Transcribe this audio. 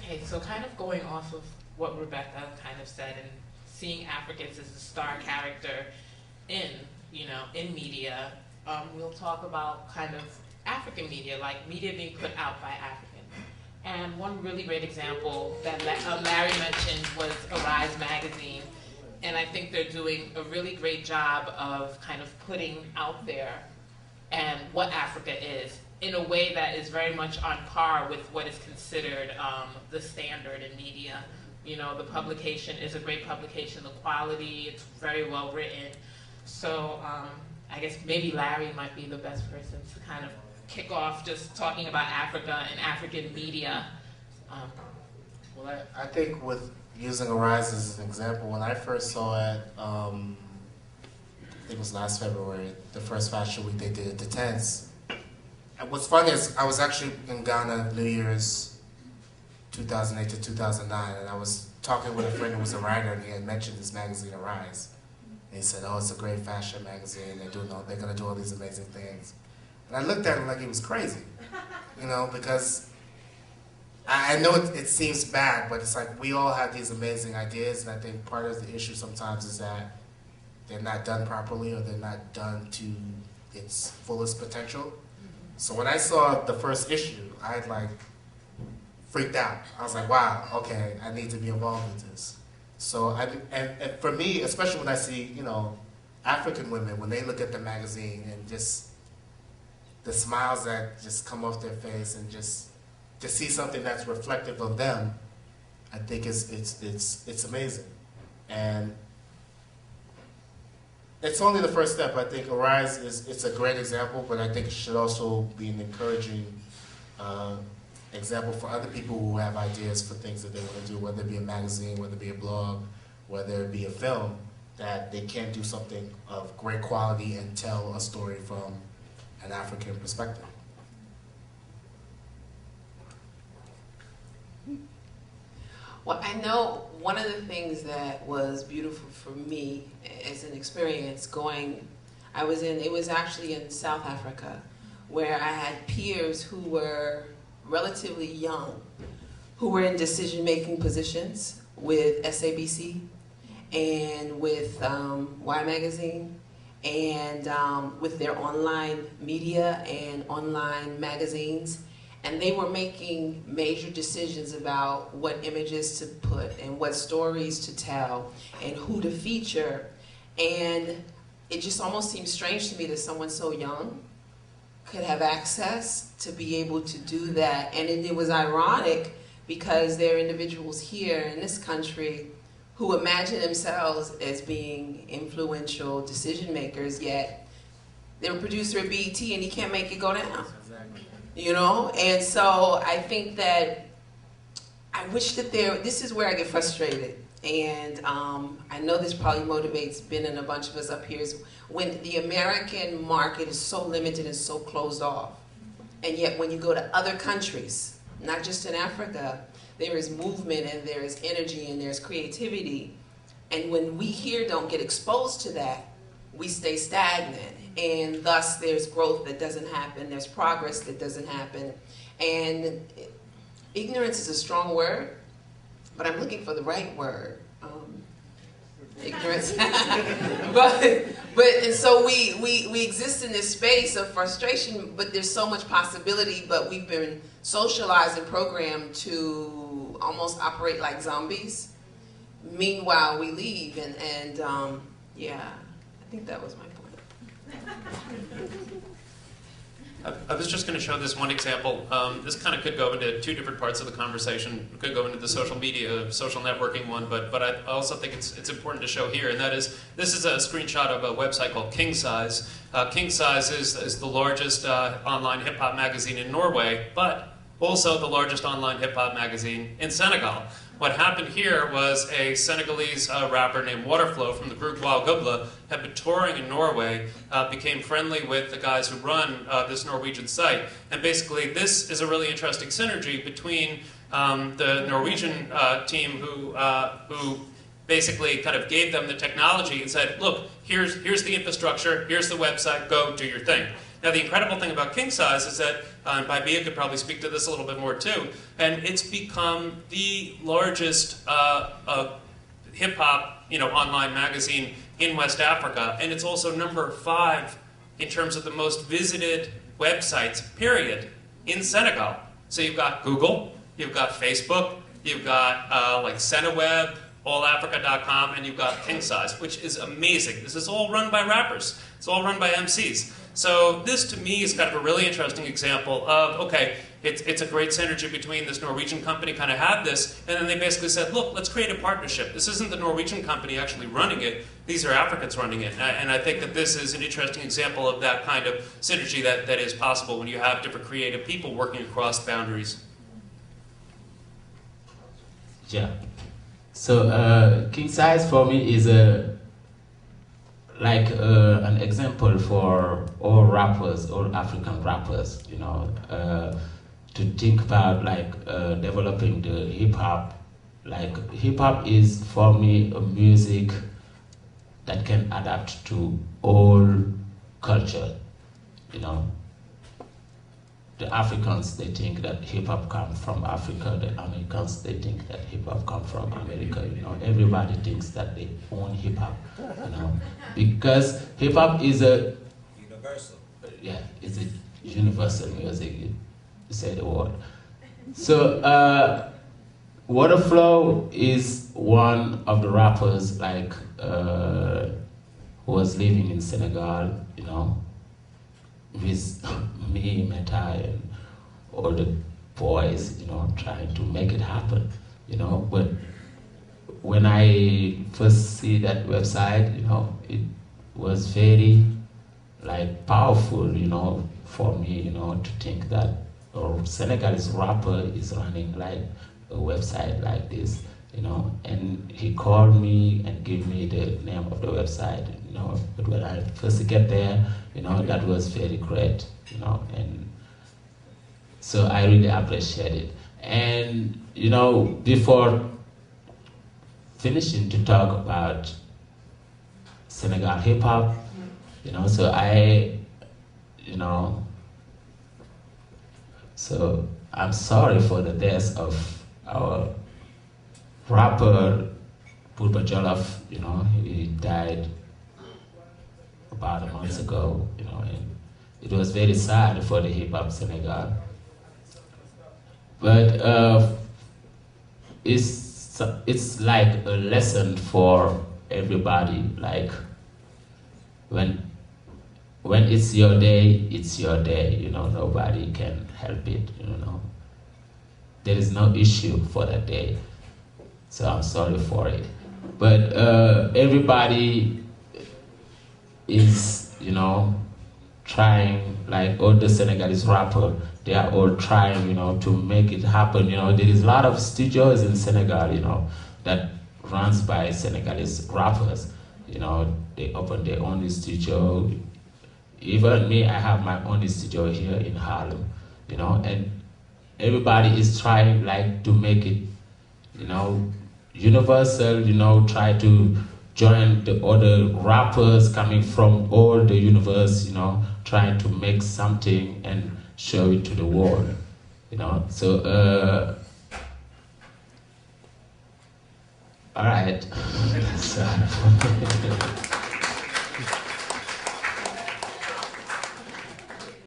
Okay, so kind of going off of what Rebecca kind of said and seeing Africans as a star character in, in media, we'll talk about kind of African media, like media being put out by Africans. And one really great example that Larry mentioned was Arise magazine. And I think they're doing a really great job of kind of putting out there and what Africa is in a way that is very much on par with what is considered the standard in media. The publication is a great publication, the quality, it's very well written. So I guess maybe Larry might be the best person to kind of kick off just talking about Africa and African media. Well, I think with using Arise as an example, when I first saw it, I think it was last February, the first fashion week they did at the Tents. And what's funny is I was actually in Ghana New Year's 2008 to 2009, and I was talking with a friend who was a writer, and he had mentioned this magazine, Arise. And he said, oh, it's a great fashion magazine, they're going to do all these amazing things. And I looked at him like he was crazy, because I know it seems bad, but it's like we all have these amazing ideas, and I think part of the issue sometimes is that they're not done properly or they're not done to its fullest potential. So when I saw the first issue, I freaked out. I was like, wow, okay, I need to be involved with this. So, and for me, especially when I see, African women, when they look at the magazine and just the smiles that just come off their face and just to see something that's reflective of them, I think it's amazing. And it's only the first step. I think Arise it's a great example, but I think it should also be an encouraging example for other people who have ideas for things that they want to do, whether it be a magazine, whether it be a blog, whether it be a film, that they can do something of great quality and tell a story from an African perspective. Well, I know one of the things that was beautiful for me as an experience it was actually in South Africa, where I had peers who were relatively young, who were in decision-making positions with SABC and with Y Magazine and with their online media and online magazines. And they were making major decisions about what images to put and what stories to tell and who to feature. And it just almost seemed strange to me that someone so young could have access to be able to do that. And it was ironic because there are individuals here in this country who imagine themselves as being influential decision makers, yet they're a producer at BET and he can't make it go down. And so I think that I wish that this is where I get frustrated. And I know this probably motivates Ben and a bunch of us up here, is when the American market is so limited and so closed off. And yet when you go to other countries, not just in Africa, there is movement and there is energy and there's creativity. And when we here don't get exposed to that, we stay stagnant. And thus there's growth that doesn't happen, there's progress that doesn't happen. And ignorance is a strong word, but I'm looking for the right word. Ignorance. and so we exist in this space of frustration, but there's so much possibility, but we've been socialized and programmed to almost operate like zombies. Meanwhile, we leave, and yeah, I think that was my point. I was just going to show this one example. This kind of could go into two different parts of the conversation. It could go into the social media, social networking one, but I also think it's important to show here, and that is, this is a screenshot of a website called King Size. King Size is the largest online hip-hop magazine in Norway, but also the largest online hip-hop magazine in Senegal. What happened here was a Senegalese rapper named Waterflow from the group Wild Gubla had been touring in Norway, became friendly with the guys who run this Norwegian site. And basically this is a really interesting synergy between the Norwegian team who basically kind of gave them the technology and said, look, here's the infrastructure, here's the website, go do your thing. Now the incredible thing about King Size is that and Bia could probably speak to this a little bit more too, and it's become the largest hip-hop online magazine in West Africa, and it's also number 5 in terms of the most visited websites, period, in Senegal. So you've got Google, you've got Facebook, you've got like Seneweb, allafrica.com, and you've got King Size, which is amazing. This is all run by rappers. It's all run by MCs. So this, to me, is kind of a really interesting example of, okay, it's a great synergy between this Norwegian company kind of had this, and then they basically said, look, let's create a partnership. This isn't the Norwegian company actually running it. These are Africans running it. And I think that this is an interesting example of that kind of synergy that is possible when you have different creative people working across boundaries. Yeah. So King Size for me is like an example for all rappers, all African rappers, to think about like developing the hip hop. Like hip hop is for me a music that can adapt to all culture, The Africans, they think that hip-hop comes from Africa. The Americans, they think that hip-hop comes from America. Everybody thinks that they own hip-hop, because hip-hop is a universal. Yeah, it's a universal music. You say the word. So Waterflow is one of the rappers like who was living in Senegal, with me, Meta, and all the boys, trying to make it happen, But when I first see that website, it was very, like, powerful, for me, to think that a Senegalese rapper is running, like, a website like this, And he called me and gave me the name of the website, But when I first get there, that was very great, And so I really appreciate it. And, before finishing to talk about Senegal hip hop, so so I'm sorry for the death of our rapper Buba Jollof. He died about a month ago, and it was very sad for the hip hop Senegal. But it's like a lesson for everybody. Like when it's your day, it's your day. Nobody can help it. There is no issue for that day. So I'm sorry for it. But everybody is, trying, like all the Senegalese rappers, they are all trying, to make it happen. There is a lot of studios in Senegal, that runs by Senegalese rappers. They open their own studio. Even me, I have my own studio here in Harlem, and everybody is trying, like, to make it, universal, try to join the other rappers coming from all the universe, trying to make something and show it to the world, So, all right.